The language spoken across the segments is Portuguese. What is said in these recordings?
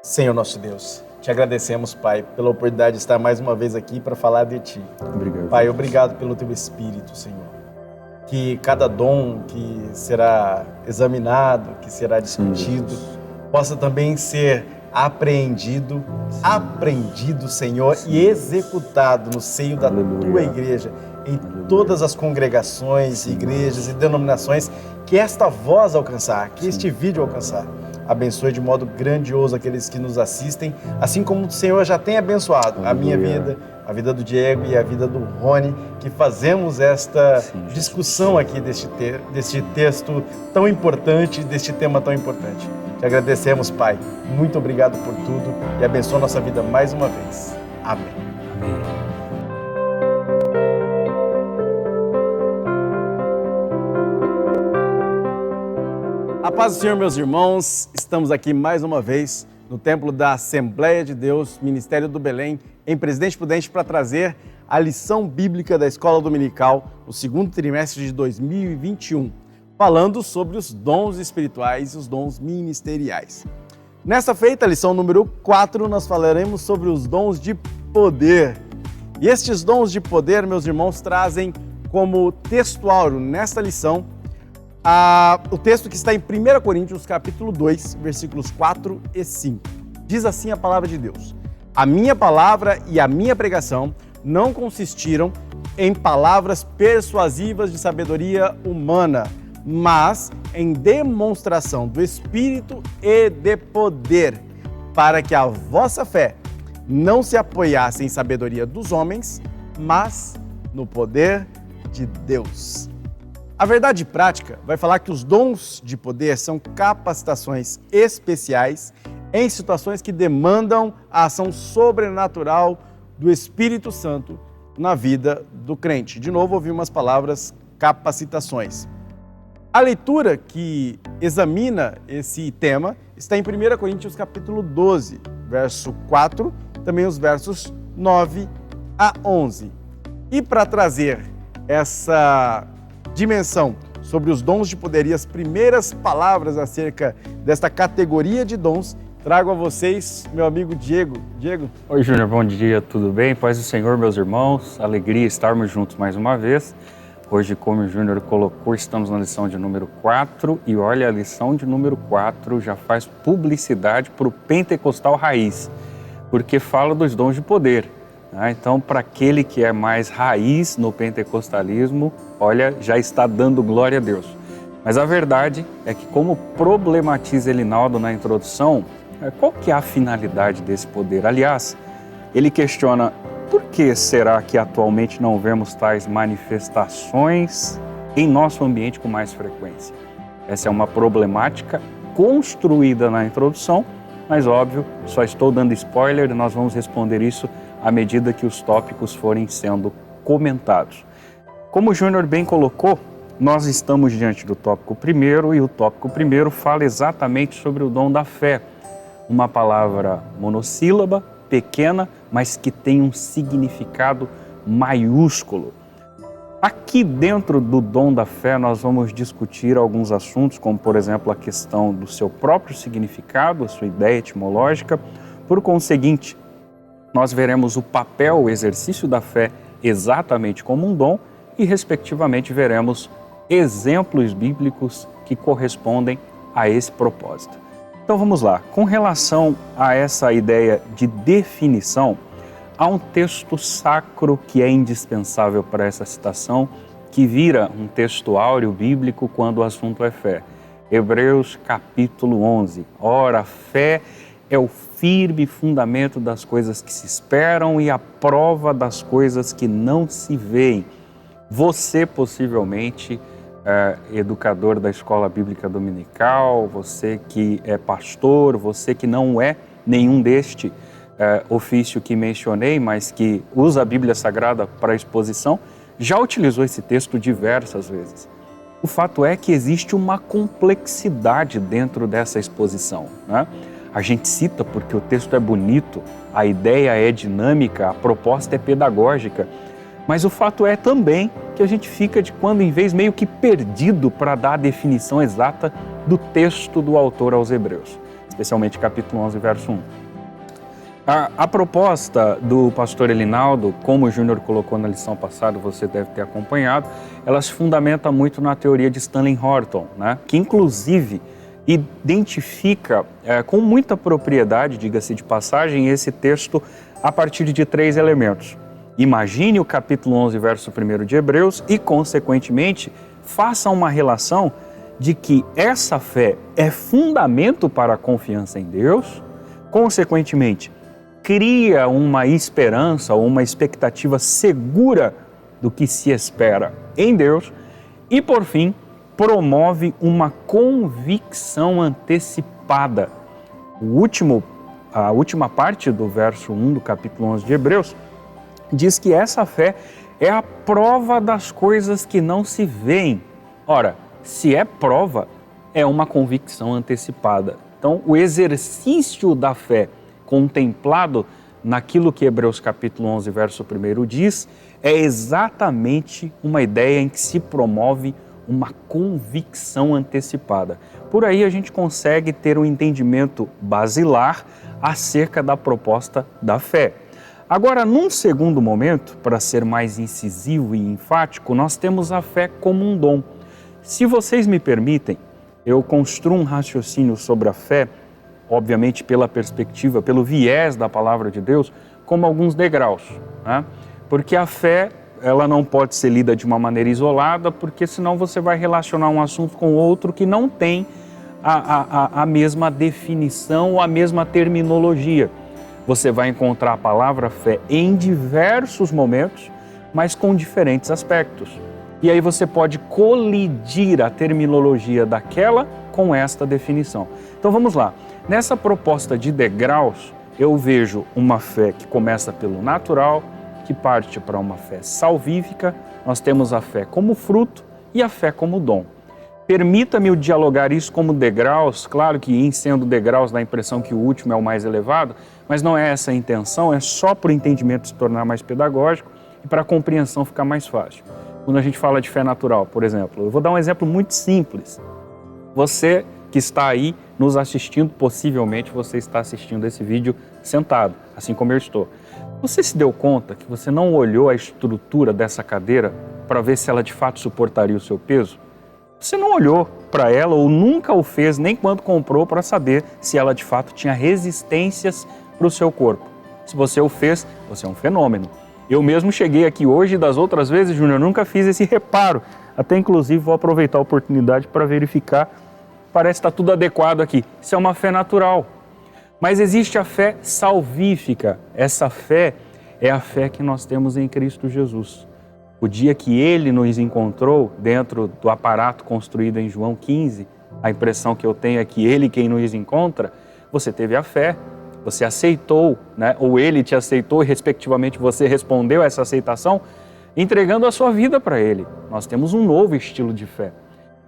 Senhor nosso Deus, te agradecemos, Pai, pela oportunidade de estar mais uma vez aqui para falar de Ti. Obrigado. Pai, obrigado pelo Teu Espírito, Senhor. Que cada dom que será examinado, que será discutido, possa também ser apreendido, aprendido, Senhor, e executado no seio da Tua igreja, em todas as congregações, igrejas e denominações, que esta voz alcançar, que este vídeo alcançar. Abençoe de modo grandioso aqueles que nos assistem, assim como o Senhor já tem abençoado a minha vida, a vida do Diego e a vida do Rony, que fazemos esta discussão aqui deste texto tão importante, deste tema tão importante. Te agradecemos, Pai. Muito obrigado por tudo e abençoa a nossa vida mais uma vez. Amém. Amém. A paz do Senhor, meus irmãos, estamos aqui mais uma vez no Templo da Assembleia de Deus, Ministério do Belém, em Presidente Prudente, para trazer a lição bíblica da Escola Dominical, no segundo trimestre de 2021, falando sobre os dons espirituais e os dons ministeriais. Nesta feita, a lição número 4, nós falaremos sobre os dons de poder. E estes dons de poder, meus irmãos, trazem como textuário nesta lição o texto que está em 1 Coríntios, capítulo 2, versículos 4 e 5. Diz assim a palavra de Deus: a minha palavra e a minha pregação não consistiram em palavras persuasivas de sabedoria humana, mas em demonstração do Espírito e de poder, para que a vossa fé não se apoiasse em sabedoria dos homens, mas no poder de Deus. A verdade prática vai falar que os dons de poder são capacitações especiais em situações que demandam a ação sobrenatural do Espírito Santo na vida do crente. De novo, ouvi umas palavras capacitações. A leitura que examina esse tema está em 1 Coríntios capítulo 12, verso 4, também os versos 9 a 11. E para trazer essa dimensão sobre os dons de poder e as primeiras palavras acerca desta categoria de dons, trago a vocês meu amigo Diego. Diego. Oi, Júnior, bom dia, tudo bem? Paz do Senhor, meus irmãos, alegria estarmos juntos mais uma vez. Hoje, como o Júnior colocou, estamos na lição de número 4 e olha, a lição de número 4 já faz publicidade para o Pentecostal Raiz, porque fala dos dons de poder. Então, para aquele que é mais raiz no pentecostalismo, olha, já está dando glória a Deus. Mas a verdade é que, como problematiza Elinaldo na introdução, qual que é a finalidade desse poder? Aliás, ele questiona por que será que atualmente não vemos tais manifestações em nosso ambiente com mais frequência? Essa é uma problemática construída na introdução, mas óbvio, só estou dando spoiler e nós vamos responder isso à medida que os tópicos forem sendo comentados. Como o Júnior bem colocou, nós estamos diante do tópico primeiro e o tópico primeiro fala exatamente sobre o dom da fé. Uma palavra monossílaba, pequena, mas que tem um significado maiúsculo. Aqui dentro do dom da fé nós vamos discutir alguns assuntos, como por exemplo a questão do seu próprio significado, a sua ideia etimológica. Por conseguinte, nós veremos o papel, o exercício da fé exatamente como um dom e, respectivamente, veremos exemplos bíblicos que correspondem a esse propósito. Então vamos lá. Com relação a essa ideia de definição, há um texto sacro que é indispensável para essa citação, que vira um texto áureo bíblico quando o assunto é fé. Hebreus capítulo 11. Ora, fé é o firme fundamento das coisas que se esperam e a prova das coisas que não se veem. Você, possivelmente, educador da Escola Bíblica Dominical, você que é pastor, você que não é nenhum deste ofício que mencionei, mas que usa a Bíblia Sagrada para exposição, já utilizou esse texto diversas vezes. O fato é que existe uma complexidade dentro dessa exposição, né? A gente cita porque o texto é bonito, a ideia é dinâmica, a proposta é pedagógica, mas o fato é também que a gente fica de quando em vez meio que perdido para dar a definição exata do texto do autor aos Hebreus. especialmente capítulo 11, verso 1. A proposta do pastor Elinaldo, como o Júnior colocou na lição passada, você deve ter acompanhado, ela se fundamenta muito na teoria de Stanley Horton, né? Que inclusive identifica com muita propriedade, diga-se de passagem, esse texto a partir de 3 elementos. Imagine o capítulo 11, verso 1 de Hebreus e, consequentemente, faça uma relação de que essa fé é fundamento para a confiança em Deus, consequentemente, cria uma esperança ou uma expectativa segura do que se espera em Deus e, por fim, promove uma convicção antecipada. A última parte do verso 1 do capítulo 11 de Hebreus diz que essa fé é a prova das coisas que não se veem. Ora, se é prova, é uma convicção antecipada. Então, o exercício da fé contemplado naquilo que Hebreus capítulo 11, verso 1 diz, é exatamente uma ideia em que se promove uma convicção antecipada. Por aí a gente consegue ter um entendimento basilar acerca da proposta da fé. Agora, num segundo momento, para ser mais incisivo e enfático, nós temos a fé como um dom. Se vocês me permitem, eu construo um raciocínio sobre a fé, obviamente pela perspectiva, pelo viés da palavra de Deus, como alguns degraus, né? Porque a fé, ela não pode ser lida de uma maneira isolada, porque senão você vai relacionar um assunto com outro que não tem a mesma definição ou a mesma terminologia. Você vai encontrar a palavra fé em diversos momentos, mas com diferentes aspectos. E aí você pode colidir a terminologia daquela com esta definição. Então vamos lá. Nessa proposta de degraus, eu vejo uma fé que começa pelo natural, que parte para uma fé salvífica, nós temos a fé como fruto e a fé como dom. Permita-me dialogar isso como degraus, claro que em sendo degraus dá a impressão que o último é o mais elevado, mas não é essa a intenção, é só para o entendimento se tornar mais pedagógico e para a compreensão ficar mais fácil. Quando a gente fala de fé natural, por exemplo, eu vou dar um exemplo muito simples. Você que está aí nos assistindo, possivelmente você está assistindo esse vídeo sentado, assim como eu estou. Você se deu conta que você não olhou a estrutura dessa cadeira para ver se ela de fato suportaria o seu peso? Você não olhou para ela ou nunca o fez, nem quando comprou, para saber se ela de fato tinha resistências para o seu corpo. Se você o fez, você é um fenômeno. Eu mesmo cheguei aqui hoje e das outras vezes, Júnior, nunca fiz esse reparo. Até inclusive vou aproveitar a oportunidade para verificar. Parece que está tudo adequado aqui. Isso é uma fé natural. Mas existe a fé salvífica. Essa fé é a fé que nós temos em Cristo Jesus. O dia que Ele nos encontrou dentro do aparato construído em João 15, a impressão que eu tenho é que Ele quem nos encontra, você teve a fé, você aceitou, né? Ou Ele te aceitou e respectivamente você respondeu a essa aceitação, entregando a sua vida para Ele. Nós temos um novo estilo de fé.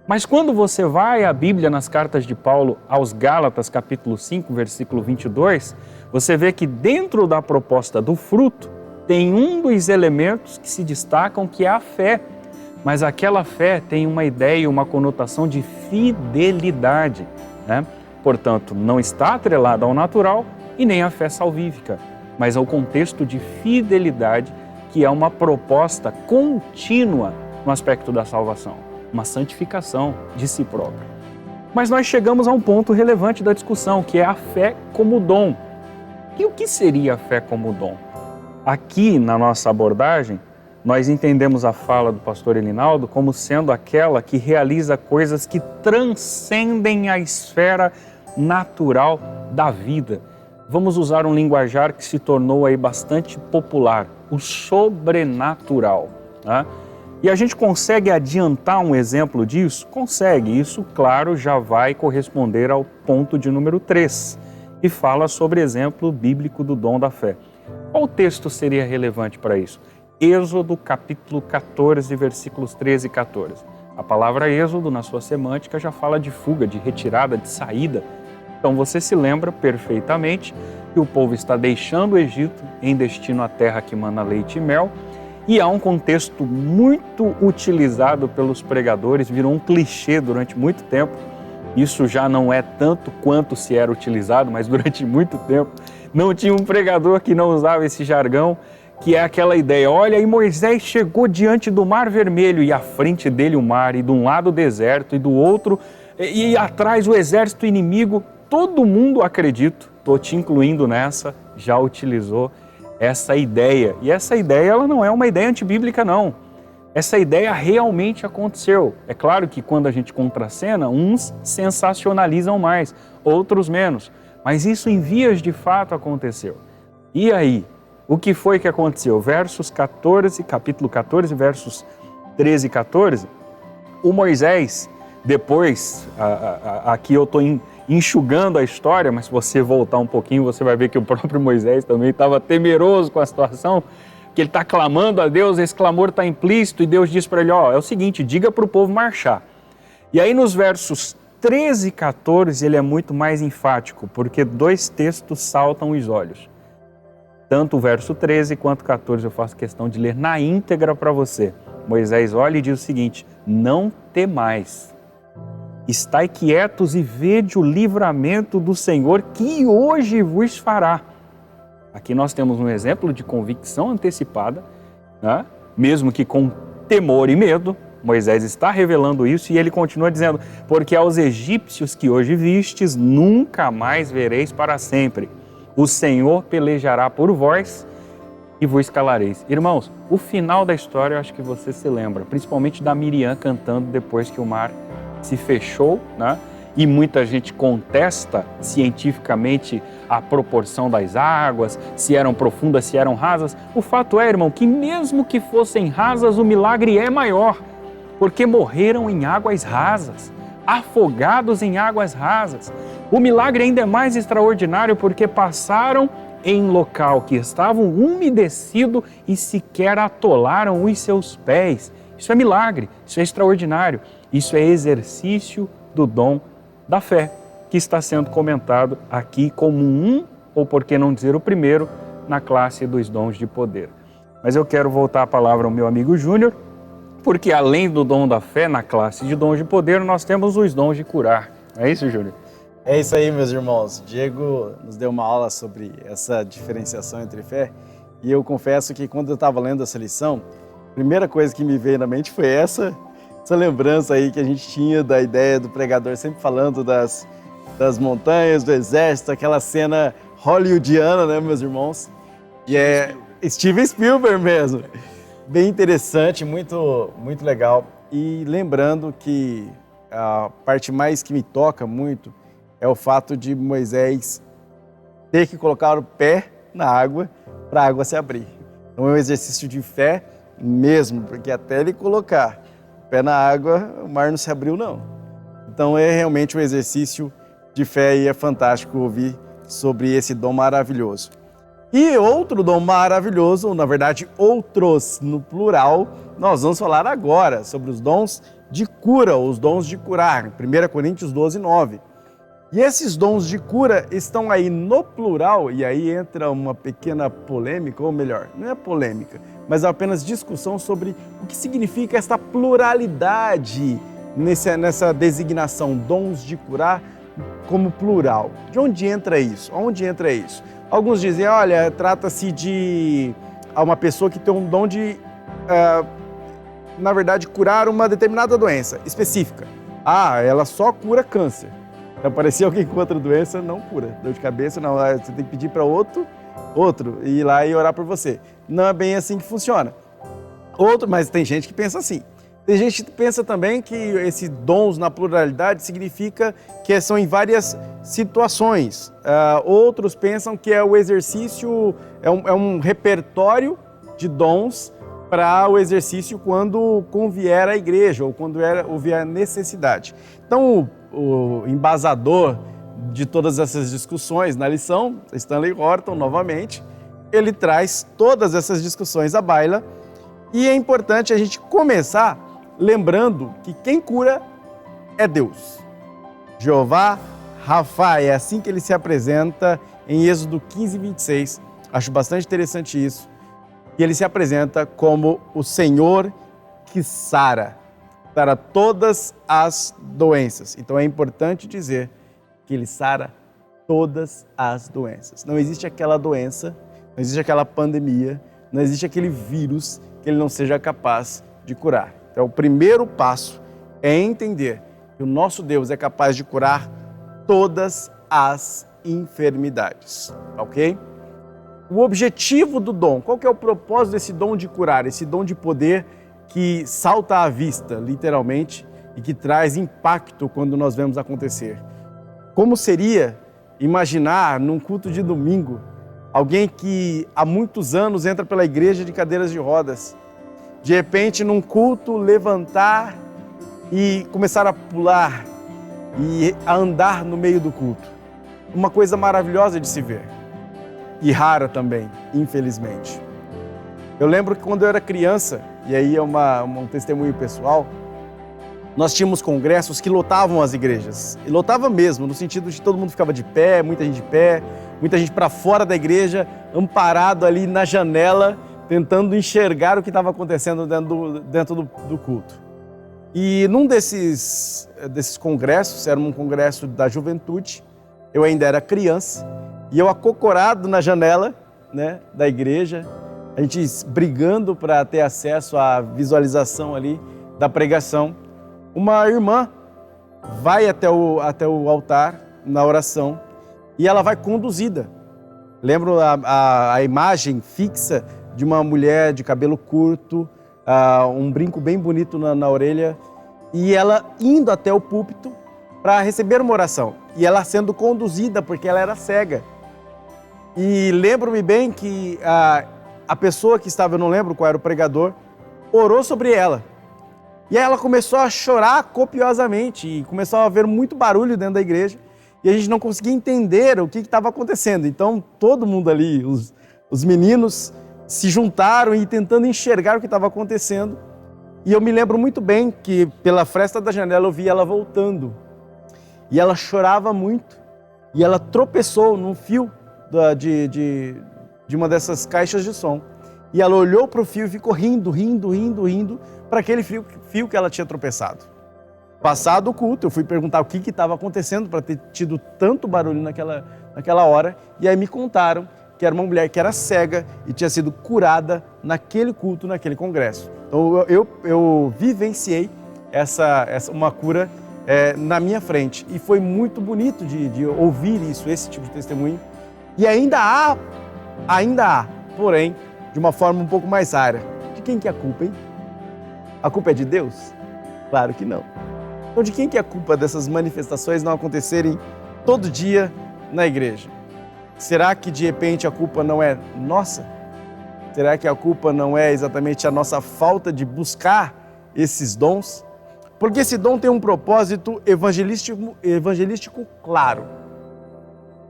Mas quando você vai à Bíblia nas cartas de Paulo aos Gálatas, capítulo 5, versículo 22, você vê que dentro da proposta do fruto, tem um dos elementos que se destacam, que é a fé. Mas aquela fé tem uma ideia, uma conotação de fidelidade, né? Portanto, não está atrelada ao natural e nem à fé salvífica, mas ao contexto de fidelidade, que é uma proposta contínua no aspecto da salvação, uma santificação de si próprio. Mas nós chegamos a um ponto relevante da discussão, que é a fé como dom. E o que seria a fé como dom? Aqui, na nossa abordagem, nós entendemos a fala do pastor Elinaldo como sendo aquela que realiza coisas que transcendem a esfera natural da vida. Vamos usar um linguajar que se tornou aí bastante popular, o sobrenatural, né? E a gente consegue adiantar um exemplo disso? Consegue. Isso, claro, já vai corresponder ao ponto de número 3, e fala sobre exemplo bíblico do dom da fé. Qual texto seria relevante para isso? Êxodo, capítulo 14, versículos 13 e 14. A palavra êxodo, na sua semântica, já fala de fuga, de retirada, de saída. Então você se lembra perfeitamente que o povo está deixando o Egito em destino à terra que mana leite e mel, e há um contexto muito utilizado pelos pregadores, virou um clichê durante muito tempo, Isso já não é tanto quanto se era utilizado, mas durante muito tempo não tinha um pregador que não usava esse jargão, que é aquela ideia, olha, e Moisés chegou diante do Mar Vermelho, e à frente dele o mar, e de um lado o deserto, e do outro, e atrás o exército inimigo. Todo mundo, acredito, estou te incluindo nessa, já utilizou essa ideia. E essa ideia, ela não é uma ideia antibíblica, não. Essa ideia realmente aconteceu. É claro que quando a gente contracena, uns sensacionalizam mais, outros menos. Mas isso em vias de fato aconteceu. E aí, o que foi que aconteceu? Capítulo 14, versos 13 e 14, o Moisés, depois, aqui eu estou enxugando a história, mas se você voltar um pouquinho, você vai ver que o próprio Moisés também estava temeroso com a situação, que ele está clamando a Deus, esse clamor está implícito, e Deus diz para ele, é o seguinte, diga para o povo marchar. E aí nos versos 13 e 14 ele é muito mais enfático, porque 2 textos saltam os olhos. Tanto o verso 13 quanto o 14 eu faço questão de ler na íntegra para você. Moisés olha e diz o seguinte, não temais, estai quietos e vede o livramento do Senhor que hoje vos fará. Aqui nós temos um exemplo de convicção antecipada, né? Mesmo que com temor e medo, Moisés está revelando isso e ele continua dizendo, porque aos egípcios que hoje vistes, nunca mais vereis para sempre. O Senhor pelejará por vós e vos calareis. Irmãos, o final da história eu acho que você se lembra, principalmente da Miriam cantando depois que o mar se fechou, né? E muita gente contesta cientificamente a proporção das águas, se eram profundas, se eram rasas. O fato é, irmão, que mesmo que fossem rasas, o milagre é maior, porque morreram em águas rasas, afogados em águas rasas. O milagre ainda é mais extraordinário porque passaram em local que estavam umedecido e sequer atolaram os seus pés. Isso é milagre, isso é extraordinário, isso é exercício do dom da fé, que está sendo comentado aqui como ou por que não dizer o primeiro, na classe dos dons de poder. Mas eu quero voltar a palavra ao meu amigo Júnior, porque além do dom da fé, na classe de dons de poder, nós temos os dons de curar. É isso, Júnior? É isso aí, meus irmãos. Diego nos deu uma aula sobre essa diferenciação entre fé, e eu confesso que quando eu estava lendo essa lição, a primeira coisa que me veio na mente foi essa lembrança aí que a gente tinha da ideia do pregador sempre falando das montanhas, do exército, aquela cena hollywoodiana, né, meus irmãos? E é Steven Spielberg mesmo. Bem interessante, muito, muito legal. E lembrando que a parte mais que me toca muito é o fato de Moisés ter que colocar o pé na água para a água se abrir. Então é um exercício de fé mesmo, porque até ele colocar pé na água, o mar não se abriu, não. Então é realmente um exercício de fé e é fantástico ouvir sobre esse dom maravilhoso. E outro dom maravilhoso, ou na verdade outros no plural, nós vamos falar agora sobre os dons de cura, os dons de curar, 1 Coríntios 12, 9. E esses dons de cura estão aí no plural, e aí entra uma pequena polêmica, ou melhor, não é polêmica, mas é apenas discussão sobre o que significa essa pluralidade nessa designação, dons de curar como plural. De onde entra isso? Onde entra isso? Alguns dizem, olha, trata-se de uma pessoa que tem um dom de, na verdade, curar uma determinada doença específica. Ela só cura câncer. Se aparecer alguém com outra doença, não cura. Dor de cabeça, não. Você tem que pedir para outro e ir lá e orar por você. Não é bem assim que funciona. Mas tem gente que pensa assim. Tem gente que pensa também que esses dons na pluralidade significa que são em várias situações. Outros pensam que é o exercício, é um repertório de dons para o exercício quando convier à igreja ou quando houver necessidade. Então, o embasador de todas essas discussões na lição, Stanley Horton, novamente, ele traz todas essas discussões à baila e é importante a gente começar lembrando que quem cura é Deus. Jeová Rafa, é assim que ele se apresenta em Êxodo 15, 26. Acho bastante interessante isso. E ele se apresenta como o Senhor que sara. sara todas as doenças. Então é importante dizer que ele sara todas as doenças. Não existe aquela doença, não existe aquela pandemia, não existe aquele vírus que ele não seja capaz de curar. Então o primeiro passo é entender que o nosso Deus é capaz de curar todas as enfermidades, ok? O objetivo do dom, qual que é o propósito desse dom de curar, esse dom de poder que salta à vista, literalmente, e que traz impacto quando nós vemos acontecer? Como seria imaginar num culto de domingo alguém que há muitos anos entra pela igreja de cadeiras de rodas, de repente num culto levantar e começar a pular e a andar no meio do culto? Uma coisa maravilhosa de se ver e rara também, infelizmente. Eu lembro que quando eu era criança, e aí é um testemunho pessoal, nós tínhamos congressos que lotavam as igrejas. E lotava mesmo, no sentido de todo mundo ficava de pé, muita gente para fora da igreja, amparado ali na janela, tentando enxergar o que estava acontecendo dentro do culto. E num desses congressos, era um congresso da juventude, eu ainda era criança, e eu acocorado na janela, né, da igreja, a gente brigando para ter acesso à visualização ali da pregação. Uma irmã vai até o altar na oração e ela vai conduzida. Lembro a imagem fixa de uma mulher de cabelo curto, um brinco bem bonito na orelha, e ela indo até o púlpito para receber uma oração. E ela sendo conduzida porque ela era cega. E lembro-me bem que a pessoa que estava, eu não lembro qual era o pregador, orou sobre ela. E aí ela começou a chorar copiosamente e começou a haver muito barulho dentro da igreja e a gente não conseguia entender o que estava acontecendo. Então todo mundo ali, os meninos, se juntaram e tentando enxergar o que estava acontecendo. E eu me lembro muito bem que pela fresta da janela eu vi ela voltando. E ela chorava muito e ela tropeçou num fio de uma dessas caixas de som. E ela olhou para o fio e ficou rindo para aquele fio que ela tinha tropeçado. Passado o culto, eu fui perguntar o que estava acontecendo para ter tido tanto barulho naquela hora. E aí me contaram que era uma mulher que era cega e tinha sido curada naquele culto, naquele congresso. Então eu vivenciei uma cura na minha frente. E foi muito bonito de ouvir isso, esse tipo de testemunho. E ainda há, porém, de uma forma um pouco mais rara. De quem que é a culpa, hein? A culpa é de Deus? Claro que não. Então de quem que é a culpa dessas manifestações não acontecerem todo dia na igreja? Será que de repente a culpa não é nossa? Será que a culpa não é exatamente a nossa falta de buscar esses dons? Porque esse dom tem um propósito evangelístico claro.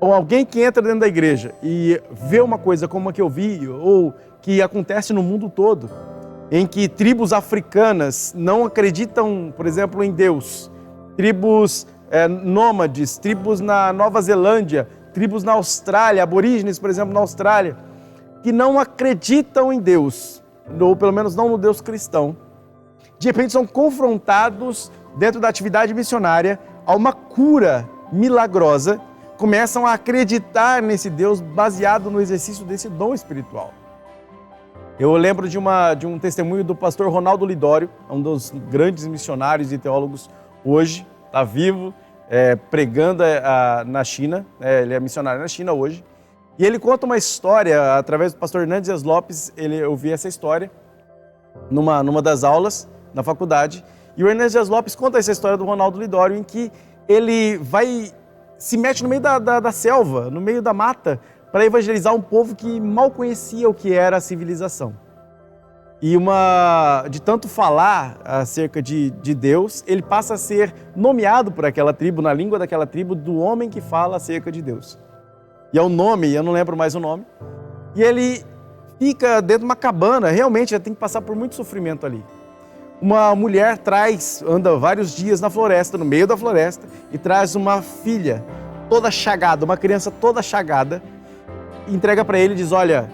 Ou alguém que entra dentro da igreja e vê uma coisa como a que eu vi, ou que acontece no mundo todo, em que tribos africanas não acreditam, por exemplo, em Deus, tribos nômades, tribos na Nova Zelândia, tribos na Austrália, aborígenes, por exemplo, na Austrália, que não acreditam em Deus, ou pelo menos não no Deus cristão, de repente são confrontados dentro da atividade missionária a uma cura milagrosa, começam a acreditar nesse Deus baseado no exercício desse dom espiritual. Eu lembro de um testemunho do pastor Ronaldo Lidório, um dos grandes missionários e teólogos hoje, está vivo, pregando na China, ele é missionário na China hoje, e ele conta uma história, através do pastor Hernandes Dias Lopes, eu vi essa história numa das aulas na faculdade, e o Hernandes Dias Lopes conta essa história do Ronaldo Lidório, em que ele se mete no meio da selva, no meio da mata, para evangelizar um povo que mal conhecia o que era a civilização. E de tanto falar acerca de Deus, ele passa a ser nomeado por aquela tribo, na língua daquela tribo, do homem que fala acerca de Deus. E é o nome, eu não lembro mais o nome, e ele fica dentro de uma cabana, realmente já tem que passar por muito sofrimento ali. Uma mulher anda vários dias na floresta, no meio da floresta, e traz uma filha toda chagada, uma criança toda chagada, e entrega para ele e diz: olha,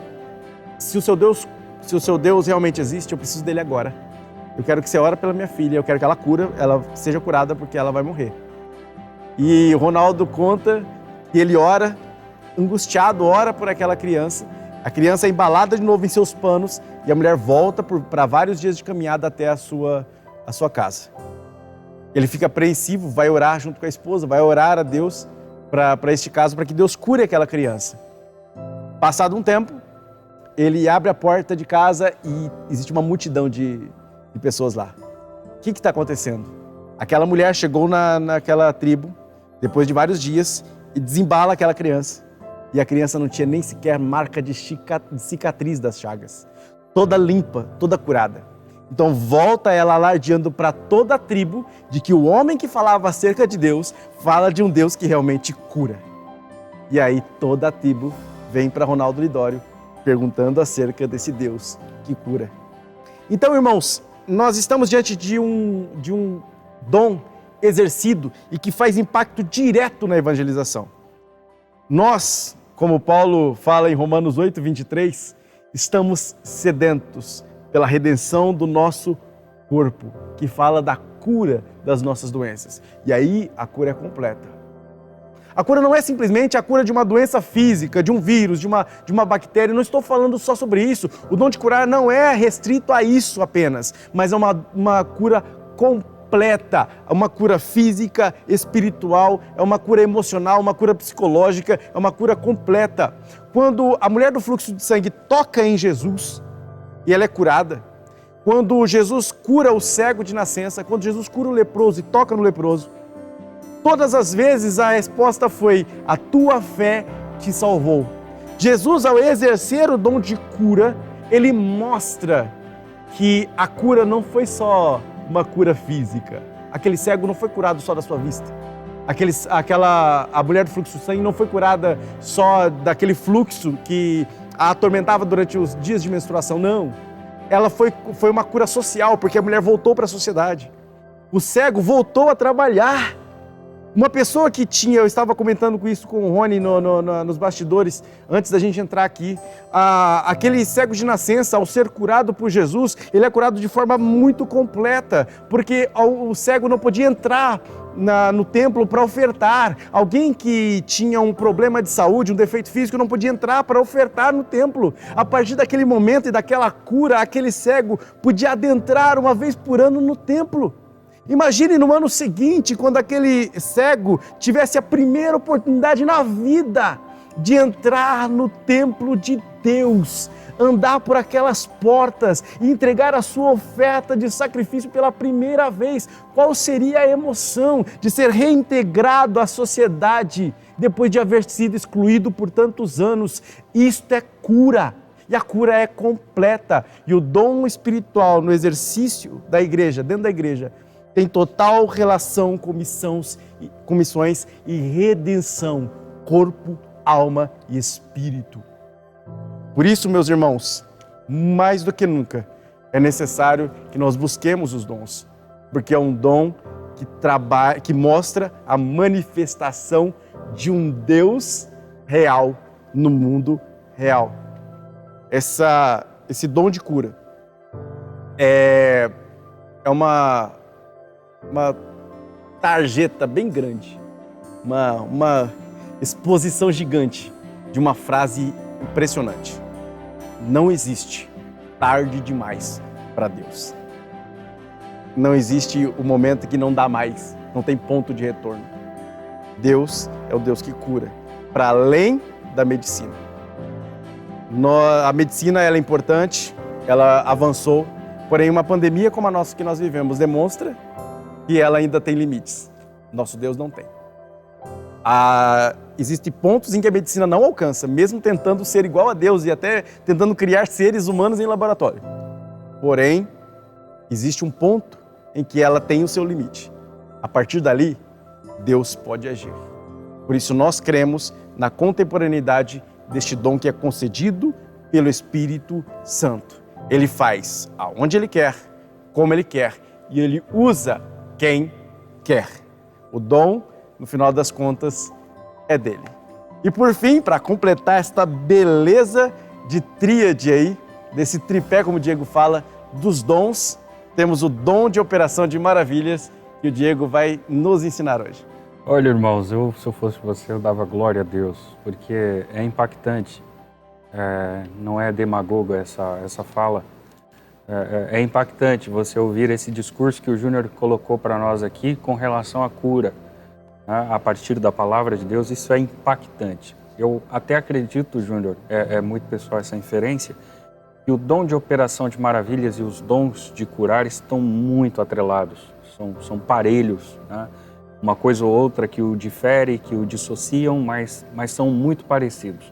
se o seu Deus realmente existe, eu preciso dele agora. eu quero que você ore pela minha filha, eu quero que ela seja curada porque ela vai morrer. E o Ronaldo conta que ele ora, angustiado, ora por aquela criança. A criança é embalada de novo em seus panos e a mulher volta para vários dias de caminhada até a sua casa. Ele fica apreensivo, vai orar junto com a esposa, vai orar a Deus para este caso, para que Deus cure aquela criança. Passado um tempo, ele abre a porta de casa e existe uma multidão de pessoas lá. O que está acontecendo? Aquela mulher chegou naquela tribo, depois de vários dias, e desembala aquela criança. E a criança não tinha nem sequer marca de cicatriz das chagas. Toda limpa, toda curada. Então volta ela alardeando para toda a tribo de que o homem que falava acerca de Deus fala de um Deus que realmente cura. E aí toda a tribo vem para Ronaldo Lidório perguntando acerca desse Deus que cura. Então, irmãos, nós estamos diante de um dom exercido e que faz impacto direto na evangelização. Nós, como Paulo fala em Romanos 8, 23, estamos sedentos pela redenção do nosso corpo, que fala da cura das nossas doenças. E aí a cura é completa. A cura não é simplesmente a cura de uma doença física, de um vírus, de uma bactéria. Não estou falando só sobre isso. O dom de curar não é restrito a isso apenas, mas é uma cura completa. É uma cura física, espiritual, é uma cura emocional, uma cura psicológica, é uma cura completa. Quando a mulher do fluxo de sangue toca em Jesus e ela é curada, quando Jesus cura o cego de nascença, quando Jesus cura o leproso e toca no leproso, todas as vezes a resposta foi: a tua fé te salvou. Jesus, ao exercer o dom de cura, ele mostra que a cura não foi só uma cura física. Aquele cego não foi curado só da sua vista. A mulher do fluxo de sangue não foi curada só daquele fluxo que a atormentava durante os dias de menstruação, não. Ela foi uma cura social, porque a mulher voltou para a sociedade. O cego voltou a trabalhar. Uma pessoa que eu estava comentando com isso com o Rony nos bastidores, antes da gente entrar aqui, aquele cego de nascença, ao ser curado por Jesus, ele é curado de forma muito completa, porque o cego não podia entrar no templo para ofertar. Alguém que tinha um problema de saúde, um defeito físico, não podia entrar para ofertar no templo. A partir daquele momento e daquela cura, aquele cego podia adentrar uma vez por ano no templo. Imagine no ano seguinte, quando aquele cego tivesse a primeira oportunidade na vida de entrar no templo de Deus, andar por aquelas portas e entregar a sua oferta de sacrifício pela primeira vez. Qual seria a emoção de ser reintegrado à sociedade depois de haver sido excluído por tantos anos? Isto é cura. E a cura é completa. E o dom espiritual no exercício da igreja, dentro da igreja, tem total relação com missões e redenção, corpo, alma e espírito. Por isso, meus irmãos, mais do que nunca, é necessário que nós busquemos os dons, porque é um dom que mostra a manifestação de um Deus real no mundo real. Esse dom de cura é uma tarjeta bem grande, uma exposição gigante de uma frase impressionante. Não existe tarde demais para Deus. Não existe o momento que não dá mais, não tem ponto de retorno. Deus é o Deus que cura, para além da medicina. A medicina ela é importante, ela avançou, porém uma pandemia como a nossa que nós vivemos demonstra que ela ainda tem limites. Nosso Deus não tem. Existem pontos em que a medicina não alcança, mesmo tentando ser igual a Deus e até tentando criar seres humanos em laboratório. Porém, existe um ponto em que ela tem o seu limite. A partir dali, Deus pode agir. Por isso nós cremos na contemporaneidade deste dom que é concedido pelo Espírito Santo. Ele faz aonde Ele quer, como Ele quer, e Ele usa quem quer. O dom, no final das contas, é dele. E por fim, para completar esta beleza de tríade aí, desse tripé, como o Diego fala, dos dons, temos o dom de operação de maravilhas que o Diego vai nos ensinar hoje. Olha, irmãos, se eu fosse você, eu dava glória a Deus, porque é impactante. Não é demagogo essa fala. É impactante você ouvir esse discurso que o Júnior colocou para nós aqui com relação à cura, né? A partir da palavra de Deus, isso é impactante. Eu até acredito, Júnior, é muito pessoal essa inferência, que o dom de operação de maravilhas e os dons de curar estão muito atrelados, são parelhos, né? Uma coisa ou outra que o difere, que o dissociam, mas são muito parecidos.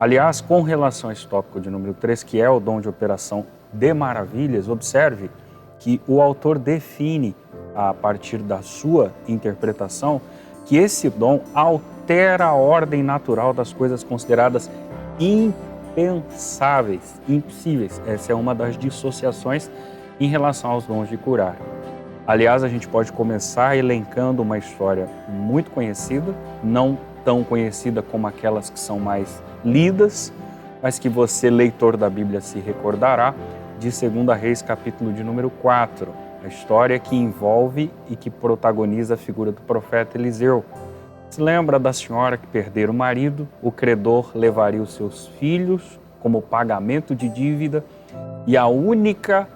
Aliás, com relação a esse tópico de número 3, que é o dom de operação de maravilhas, observe que o autor define, a partir da sua interpretação, que esse dom altera a ordem natural das coisas consideradas impensáveis, impossíveis. Essa é uma das dissociações em relação aos dons de curar. Aliás, a gente pode começar elencando uma história muito conhecida, não tão conhecida como aquelas que são mais lidas, mas que você, leitor da Bíblia, se recordará, de 2 Reis, capítulo de número 4, a história que envolve e que protagoniza a figura do profeta Eliseu. Se lembra da senhora que perdera o marido, o credor levaria os seus filhos como pagamento de dívida e a única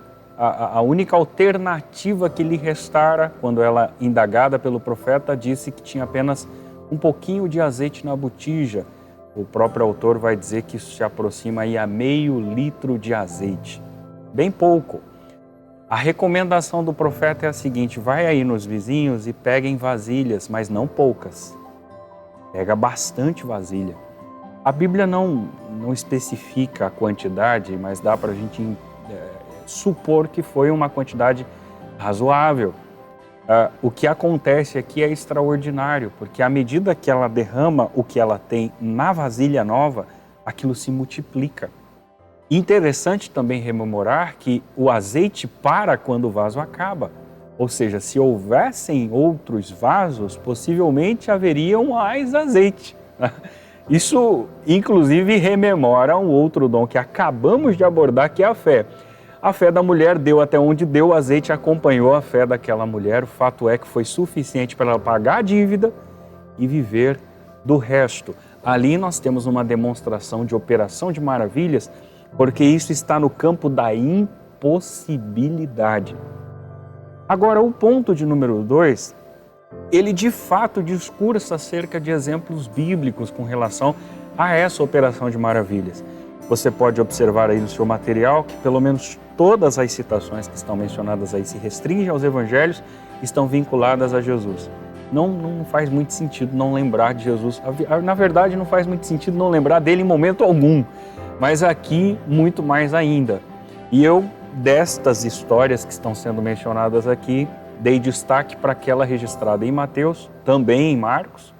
alternativa que lhe restara, quando ela, indagada pelo profeta, disse que tinha apenas um pouquinho de azeite na botija. O próprio autor vai dizer que isso se aproxima aí a meio litro de azeite. Bem pouco. A recomendação do profeta é a seguinte: vai aí nos vizinhos e peguem vasilhas, mas não poucas. Pega bastante vasilha. A Bíblia não especifica a quantidade, mas dá para a gente supor que foi uma quantidade razoável. O que acontece aqui é extraordinário, porque à medida que ela derrama o que ela tem na vasilha nova, aquilo se multiplica. Interessante também rememorar que o azeite para quando o vaso acaba. Ou seja, se houvessem outros vasos, possivelmente haveriam mais azeite. Isso, inclusive, rememora um outro dom que acabamos de abordar, que é a fé. A fé da mulher deu até onde deu, o azeite acompanhou a fé daquela mulher. O fato é que foi suficiente para ela pagar a dívida e viver do resto. Ali nós temos uma demonstração de operação de maravilhas, porque isso está no campo da impossibilidade. Agora, o ponto de número 2, ele de fato discursa acerca de exemplos bíblicos com relação a essa operação de maravilhas. Você pode observar aí no seu material que pelo menos todas as citações que estão mencionadas aí se restringem aos evangelhos, estão vinculadas a Jesus. Não faz muito sentido não lembrar de Jesus. Na verdade, não faz muito sentido não lembrar dele em momento algum, mas aqui muito mais ainda. E eu, destas histórias que estão sendo mencionadas aqui, dei destaque para aquela registrada em Mateus, também em Marcos,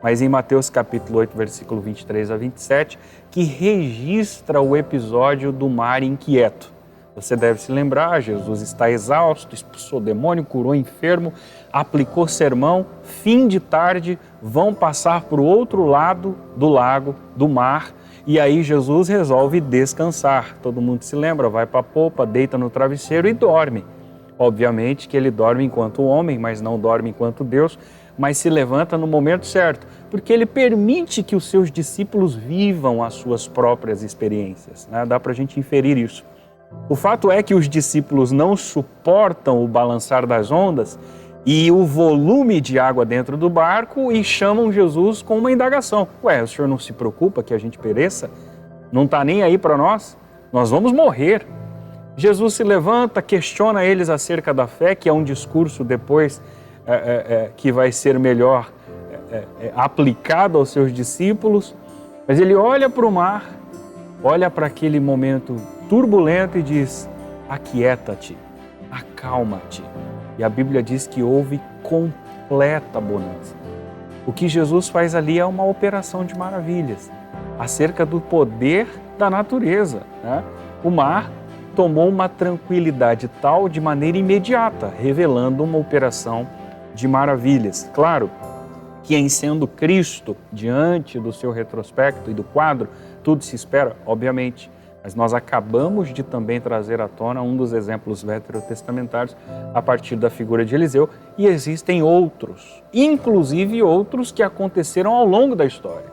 mas em Mateus capítulo 8, versículo 23 a 27, que registra o episódio do mar inquieto. Você deve se lembrar, Jesus está exausto, expulsou o demônio, curou o enfermo, aplicou sermão, fim de tarde, vão passar para o outro lado do lago, do mar, e aí Jesus resolve descansar. Todo mundo se lembra, vai para a popa, deita no travesseiro e dorme. Obviamente que ele dorme enquanto homem, mas não dorme enquanto Deus, mas se levanta no momento certo, porque ele permite que os seus discípulos vivam as suas próprias experiências, né? Dá para a gente inferir isso. O fato é que os discípulos não suportam o balançar das ondas e o volume de água dentro do barco e chamam Jesus com uma indagação. Ué, o senhor não se preocupa que a gente pereça? Não está nem aí para nós? Nós vamos morrer. Jesus se levanta, questiona eles acerca da fé, que é um discurso depois que vai ser melhor aplicado aos seus discípulos, mas ele olha para o mar, olha para aquele momento turbulento e diz: aquieta-te, acalma-te. E a Bíblia diz que houve completa bonança. O que Jesus faz ali é uma operação de maravilhas, acerca do poder da natureza, né? O mar tomou uma tranquilidade tal de maneira imediata, revelando uma operação de maravilhas. Claro que em sendo Cristo diante do seu retrospecto e do quadro, tudo se espera, obviamente, Mas nós acabamos de também trazer à tona um dos exemplos veterotestamentários a partir da figura de Eliseu, e existem outros, inclusive outros que aconteceram ao longo da história,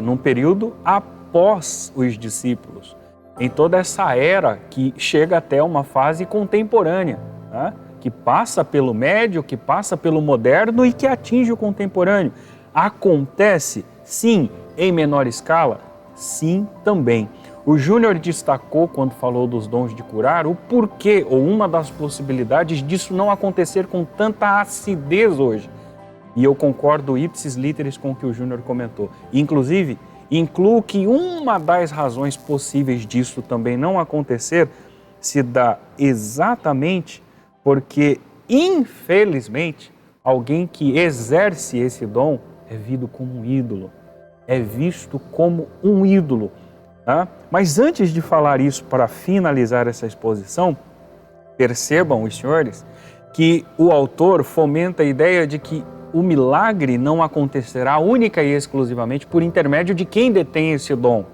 num período após os discípulos, em toda essa era que chega até uma fase contemporânea, né? Que passa pelo médio, que passa pelo moderno e que atinge o contemporâneo. Acontece, sim, em menor escala? Sim, também. O Júnior destacou, quando falou dos dons de curar, o porquê ou uma das possibilidades disso não acontecer com tanta acidez hoje. E eu concordo ipsis literis com o que o Júnior comentou. Inclusive, incluo que uma das razões possíveis disso também não acontecer se dá exatamente porque, infelizmente, alguém que exerce esse dom é visto como um ídolo. É visto como um ídolo. Tá? Mas antes de falar isso, para finalizar essa exposição, percebam, os senhores, que o autor fomenta a ideia de que o milagre não acontecerá única e exclusivamente por intermédio de quem detém esse dom.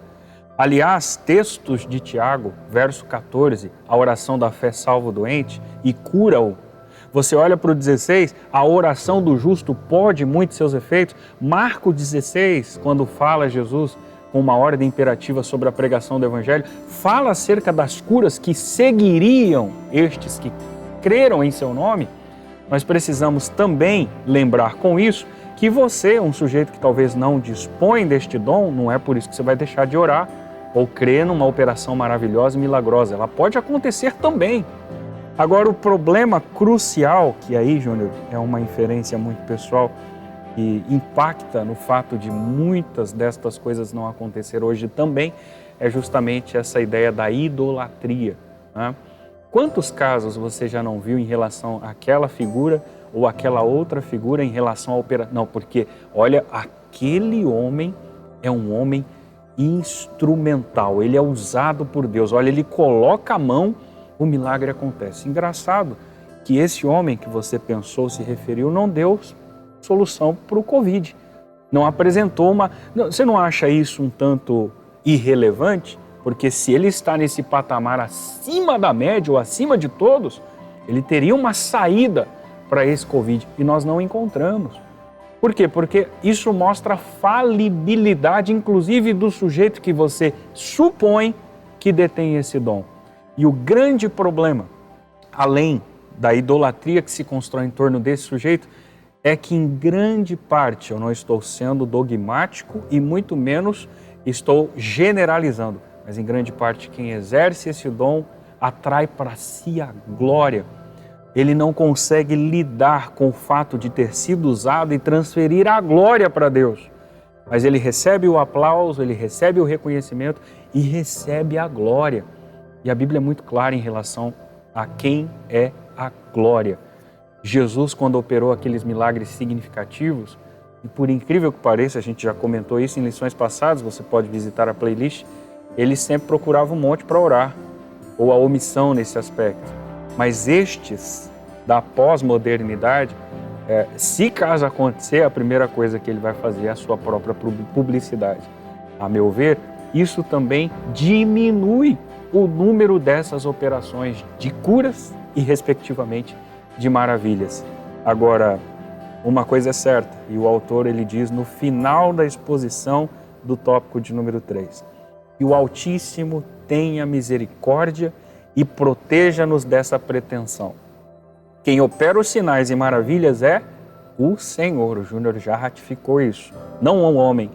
Aliás, textos de Tiago, verso 14, a oração da fé salva o doente e cura-o. Você olha para o 16, a oração do justo pode muito seus efeitos. Marcos 16, quando fala Jesus com uma ordem imperativa sobre a pregação do Evangelho, fala acerca das curas que seguiriam estes que creram em seu nome. Nós precisamos também lembrar com isso que você, um sujeito que talvez não dispõe deste dom, não é por isso que você vai deixar de orar ou crer numa operação maravilhosa e milagrosa. Ela pode acontecer também. Agora, o problema crucial, que aí, Júnior, é uma inferência muito pessoal, que impacta no fato de muitas destas coisas não acontecer hoje também, é justamente essa ideia da idolatria, né? Quantos casos você já não viu em relação àquela figura ou àquela outra figura em relação à operação? Não, porque, olha, aquele homem é um homem instrumental, ele é usado por Deus. Olha, ele coloca a mão, o milagre acontece. Engraçado que esse homem que você pensou, se referiu, não deu solução para o Covid. Não apresentou uma... Você não acha isso um tanto irrelevante? Porque se ele está nesse patamar acima da média ou acima de todos, ele teria uma saída para esse Covid e nós não encontramos. Por quê? Porque isso mostra a falibilidade, inclusive, do sujeito que você supõe que detém esse dom. E o grande problema, além da idolatria que se constrói em torno desse sujeito, é que em grande parte, eu não estou sendo dogmático e muito menos estou generalizando, mas em grande parte quem exerce esse dom atrai para si a glória. Ele não consegue lidar com o fato de ter sido usado e transferir a glória para Deus. Mas ele recebe o aplauso, ele recebe o reconhecimento e recebe a glória. E a Bíblia é muito clara em relação a quem é a glória. Jesus, quando operou aqueles milagres significativos, e por incrível que pareça, a gente já comentou isso em lições passadas, você pode visitar a playlist, ele sempre procurava um monte para orar, ou a omissão nesse aspecto. Mas estes, da pós-modernidade, se caso acontecer, a primeira coisa que ele vai fazer é a sua própria publicidade. A meu ver, isso também diminui o número dessas operações de curas e, respectivamente, de maravilhas. Agora, uma coisa é certa, e o autor ele diz no final da exposição do tópico de número 3, que o Altíssimo tenha misericórdia e proteja-nos dessa pretensão. Quem opera os sinais e maravilhas é o Senhor. O Júnior já ratificou isso, não um homem.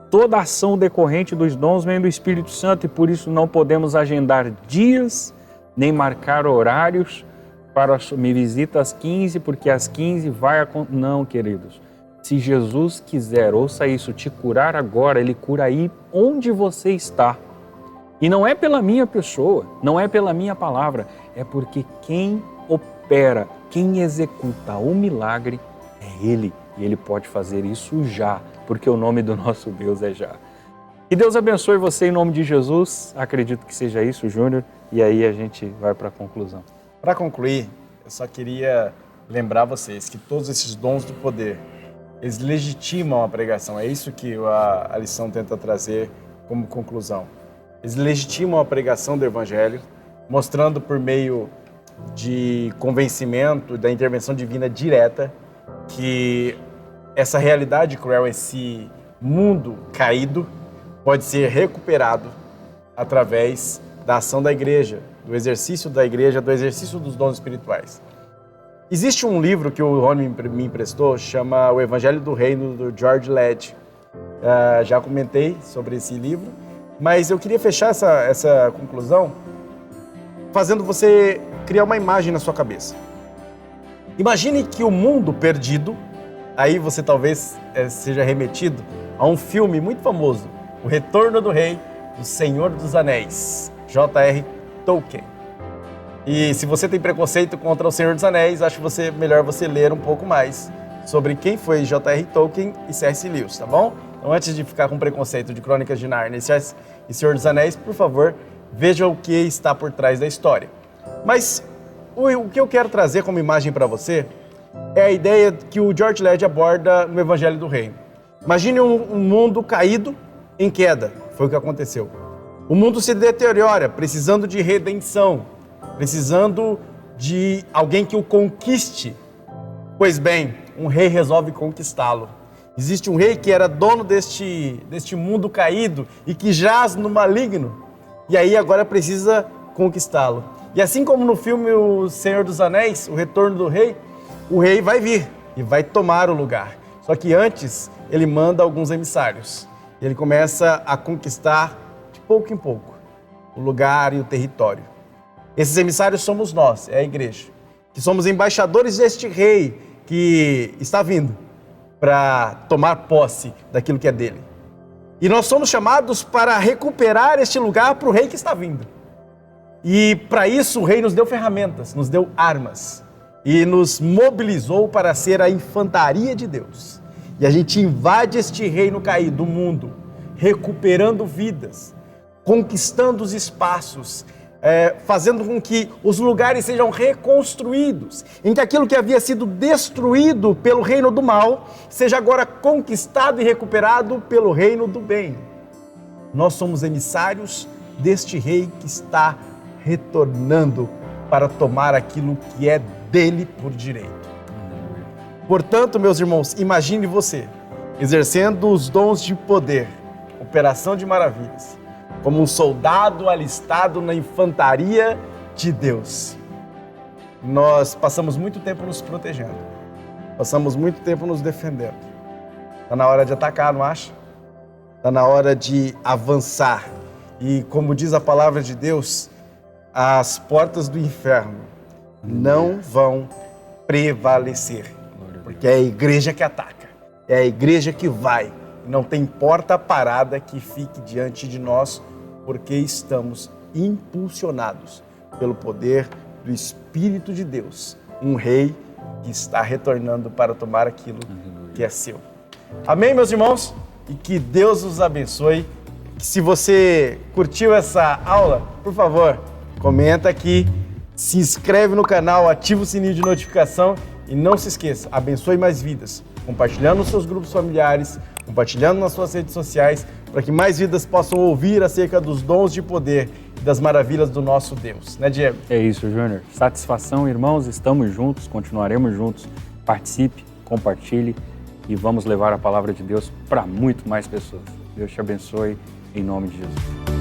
Toda ação decorrente dos dons vem do Espírito Santo e por isso não podemos agendar dias nem marcar horários para me visita às 15, porque às 15 vai acontecer. Não, queridos. Se Jesus quiser, ouça isso, te curar agora, Ele cura aí onde você está. E não é pela minha pessoa, não é pela minha palavra, é porque quem opera, quem executa o milagre é Ele. E Ele pode fazer isso já, porque o nome do nosso Deus é já. Que Deus abençoe você em nome de Jesus. Acredito que seja isso, Júnior. E aí a gente vai para a conclusão. Para concluir, eu só queria lembrar vocês que todos esses dons do poder, eles legitimam a pregação. É isso que a lição tenta trazer como conclusão. Eles legitimam a pregação do Evangelho, mostrando por meio de convencimento, da intervenção divina direta, que essa realidade cruel, esse mundo caído, pode ser recuperado através da ação da igreja, do exercício da igreja, do exercício dos dons espirituais. Existe um livro que o Rony me emprestou, chama O Evangelho do Reino, do George Led. Já comentei sobre esse livro, mas eu queria fechar essa conclusão fazendo você criar uma imagem na sua cabeça. Imagine que o mundo perdido, aí você talvez seja remetido a um filme muito famoso, O Retorno do Rei, do Senhor dos Anéis, J.R. Tolkien. E se você tem preconceito contra o Senhor dos Anéis, acho melhor você ler um pouco mais sobre quem foi J.R. Tolkien e C.S. Lewis, tá bom? Então, antes de ficar com preconceito de Crônicas de Nárnia e Senhor dos Anéis, por favor, veja o que está por trás da história. Mas o que eu quero trazer como imagem para você é a ideia que o George Led aborda no Evangelho do Reino. Imagine um mundo caído em queda, foi o que aconteceu. O mundo se deteriora, precisando de redenção, precisando de alguém que o conquiste. Pois bem, um rei resolve conquistá-lo. Existe um rei que era dono deste mundo caído e que jaz no maligno. E aí agora precisa conquistá-lo. E assim como no filme O Senhor dos Anéis, O Retorno do Rei, o rei vai vir e vai tomar o lugar. Só que antes ele manda alguns emissários. E ele começa a conquistar de pouco em pouco o lugar e o território. Esses emissários somos nós, é a igreja, que somos embaixadores deste rei que está vindo para tomar posse daquilo que é dele. E nós somos chamados para recuperar este lugar para o rei que está vindo. E para isso o rei nos deu ferramentas, nos deu armas e nos mobilizou para ser a infantaria de Deus. E a gente invade este reino caído, o mundo, recuperando vidas, conquistando os espaços, fazendo com que os lugares sejam reconstruídos, em que aquilo que havia sido destruído pelo reino do mal seja agora conquistado e recuperado pelo reino do bem. Nós somos emissários deste rei que está retornando para tomar aquilo que é dele por direito. Portanto, meus irmãos, imagine você exercendo os dons de poder, operação de maravilhas, como um soldado alistado na infantaria de Deus. Nós passamos muito tempo nos protegendo, passamos muito tempo nos defendendo. Está na hora de atacar, não acha? Está na hora de avançar. E como diz a palavra de Deus, as portas do inferno não vão prevalecer, porque é a igreja que ataca, é a igreja que vai. Não tem porta parada que fique diante de nós, porque estamos impulsionados pelo poder do Espírito de Deus, um rei que está retornando para tomar aquilo que é seu. Amém, meus irmãos? E que Deus os abençoe. Se você curtiu essa aula, por favor, comenta aqui, se inscreve no canal, ativa o sininho de notificação e não se esqueça, abençoe mais vidas, compartilhando nos seus grupos familiares, compartilhando nas suas redes sociais, para que mais vidas possam ouvir acerca dos dons de poder e das maravilhas do nosso Deus. Né, Diego? É isso, Júnior. Satisfação, irmãos, estamos juntos, continuaremos juntos. Participe, compartilhe e vamos levar a palavra de Deus para muito mais pessoas. Deus te abençoe, em nome de Jesus.